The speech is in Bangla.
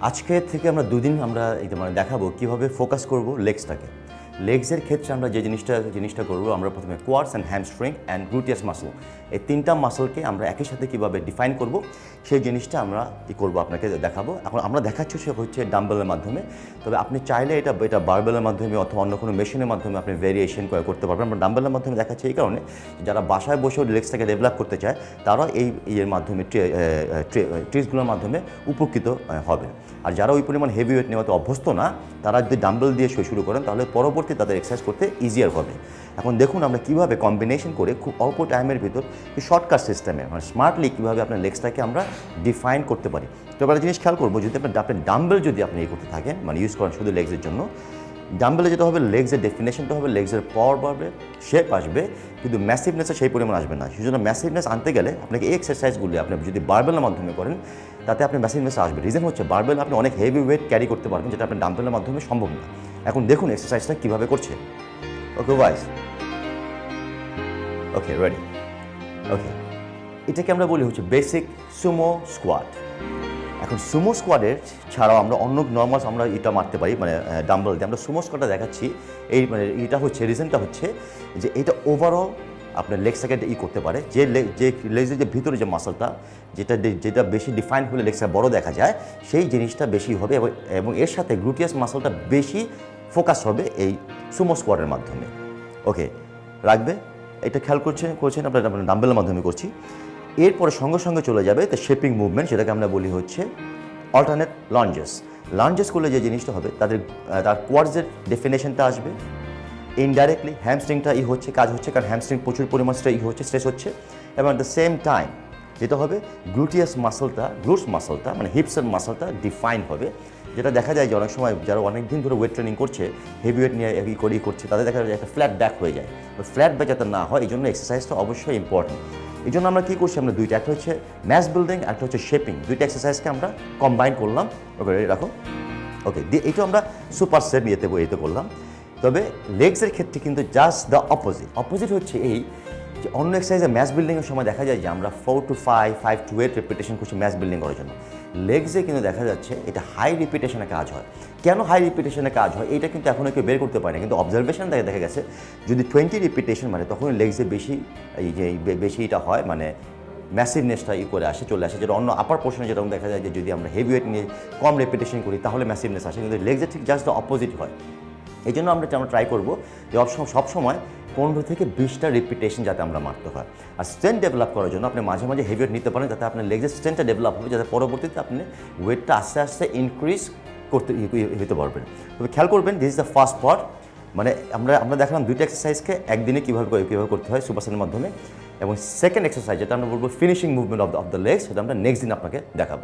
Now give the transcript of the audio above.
আজকে থেকে আমরা দুদিন আমরা মানে দেখাবো কিভাবে ফোকাস করব লেগসটাকে। লেগসের ক্ষেত্রে আমরা যে জিনিসটা করবো, আমরা প্রথমে quads and hamstring and gluteus muscle, এই তিনটা মাসলকে আমরা একই সাথে কীভাবে ডিফাইন করব সেই জিনিসটা আমরা করবো, আপনাকে দেখাবো। এখন আমরা দেখাচ্ছি সে হচ্ছে ডাম্বেলের মাধ্যমে। তবে আপনি চাইলে এটা বারবেলের মাধ্যমে অথবা অন্য কোনো মেশিনের মাধ্যমে আপনি ভেরিয়েশন করতে পারবেন। আমরা ডাম্বেলের মাধ্যমে দেখাচ্ছি এই কারণে, যারা বাসায় বসেও লেগসটাকে ডেভেলপ করতে চায় তারা এই ইয়ের মাধ্যমে ট্রিক্সগুলোর মাধ্যমে উপকৃত হবে। আর যারা ওই পরিমাণ হেভি ওয়েট নেওয়াতে অভ্যস্ত না, তারা যদি ডাম্বেল দিয়ে শুরু করেন তাহলে পরবর্তী তাদের এক্সারসাইজ করতে ইজিয়ার হবে। এখন দেখুন আমরা কীভাবে কম্বিনেশন করে খুব অল্প টাইমের ভিতর শর্টকাট সিস্টেমে মানে স্মার্টলি কীভাবে আপনার লেগসটাকে আমরা ডিফাইন করতে পারি। তো একটা জিনিস খেয়াল করবো, যদি আপনার ডাম্বেল যদি আপনি এই করতে থাকেন মানে ইউজ করেন শুধু লেগসের জন্য, ডাম্বেলে যেটা হবে লেগসের ডেফিনেশনটা হবে, লেগসের পাওয়ার বাড়বে, শেপ আসবে, কিন্তু ম্যাসিভনেসে সেই পরিমাণ আসবে না। সেজন্য ম্যাসিভনেস আনতে গেলে আপনাকে এই এক্সারসাইজগুলি আপনি যদি বারবেলের মাধ্যমে করেন তাতে আপনি ম্যাসিভনেস আসবে। রিজন হচ্ছে বারবেল আপনি অনেক হেভি ওয়েট ক্যারি করতে পারবেন, যেটা আপনি ডাম্বেলের মাধ্যমে সম্ভব না। এখন দেখুন এক্সারসাইজটা কীভাবে করছে। ওকে ভাইস, ওকে রেডি, ওকে। এটাকে আমরা বলি হচ্ছে বেসিক সুমো স্কোয়াড। এখন সুমো স্কোয়াডের ছাড়াও আমরা অন্য নর্মাল আমরা এটা মারতে পারি, মানে ডাম্বেল দিয়ে আমরা সুমো স্কোয়াডটা দেখাচ্ছি। এই মানে এটা হচ্ছে রিজনটা হচ্ছে যে এটা ওভারঅল আপনার লেগসটাকে করতে পারে, যে লেগসের যে ভিতরে যে মাসলটা যেটা বেশি ডিফাইন হলে লেগসটা বড় দেখা যায়, সেই জিনিসটা বেশি হবে এবং এর সাথে গ্লুটিয়াস মাসলটা বেশি ফোকাস হবে এই সুমো স্কোয়াডের মাধ্যমে। ওকে রাখবে, এটা খেয়াল করছেন আপনার ডাম্বেলের মাধ্যমে করছি। এরপরে সঙ্গে সঙ্গে চলে যাবে তো শেপিং মুভমেন্ট, যেটাকে আমরা বলি হচ্ছে অল্টারনেট লঞ্জেস। লঞ্জেস করলে যে জিনিসটা হবে তার কোয়াডসের ডেফিনেশনটা আসবে, ইনডাইরেক্টলি হ্যামস্ট্রিংটা হচ্ছে কাজ হচ্ছে, কারণ হ্যামস্ট্রিং প্রচুর পরিমাণ স্ট্রেস হচ্ছে। এবং অ্যাট দ্য সেম টাইম যেটা হবে গ্লুটিয়াস গ্লুটস মাসলটা মানে হিপসের মাসলটা ডিফাইন হবে। যেটা দেখা যায় যে অনেক সময় যারা অনেক দিন ধরে ওয়েট ট্রেনিং করছে, হেভি ওয়েট নিয়ে করছে, তাদের দেখা যায় একটা ফ্ল্যাট ব্যাক হয়ে যায়। ফ্ল্যাট ব্যাক যাতে না হয় এই জন্য এক্সারসাইজটা অবশ্যই ইম্পর্টেন্ট। এই জন্য আমরা কী করছি, আমরা দুইটা, একটা হচ্ছে ম্যাস বিল্ডিং, একটা হচ্ছে শেপিং, দুইটা এক্সারসাইজকে আমরা কম্বাইন করলাম। ওকে রেডি রাখো। ওকে দিয়ে এইটা আমরা সুপার সেট এতে করলাম। তবে লেগসের ক্ষেত্রে কিন্তু জাস্ট দ্য অপোজিট হচ্ছে এই যে অন্য এক্সারসাইজে ম্যাস বিল্ডিংয়ের সময় দেখা যায় যে আমরা 4 to 5 to 8 রেপিটেশন করছি ম্যাস বিল্ডিং করার জন্য। লেগসে কিন্তু দেখা যাচ্ছে এটা হাই রিপিটেশনে কাজ হয়। কেন হাই রিপিটেশনে কাজ হয় এটা কিন্তু এখনও কেউ বের করতে পারে না, কিন্তু অবজারভেশন দেখা গেছে যদি 20 রিপিটেশন মানে তখন লেগসে বেশি এটা হয়, মানে ম্যাসিভনেসটা চলে আসে, যেটা অন্য আপার পোর্শনে যেরকম দেখা যায় যে যদি আমরা হেভি ওয়েট নিয়ে কম রেপিটেশন করি তাহলে ম্যাসিভনেস আসে, কিন্তু লেগসে ঠিক জাস্ট দ্য অপোজিট হয়। এই জন্য আমরা ট্রাই করবো যে সবসময় 15 থেকে 20টা রিপিটেশন যাতে আমরা মারতে হয়। আর স্ট্রেন্থ ডেভেলপ করার জন্য আপনি মাঝে মাঝে হেভি ওয়েট নিতে পারেন, যাতে আপনার লেগসের স্ট্রেন্থটা ডেভেলপ হবে, যাতে পরবর্তীতে আপনি ওয়েটটা আস্তে আস্তে ইনক্রিজ হতে পারবেন। তবে খেয়াল করবেন this is the first part, মানে আমরা দেখালাম দুইটা এক্সারসাইজকে একদিনে কীভাবে করতে হয় সুপারসেনের মাধ্যমে, এবং সেকেন্ড এক্সারসাইজ যেটা আমরা বলবো finishing movement of the legs, সেটা আমরা নেক্সট দিন আপনাকে দেখাবো।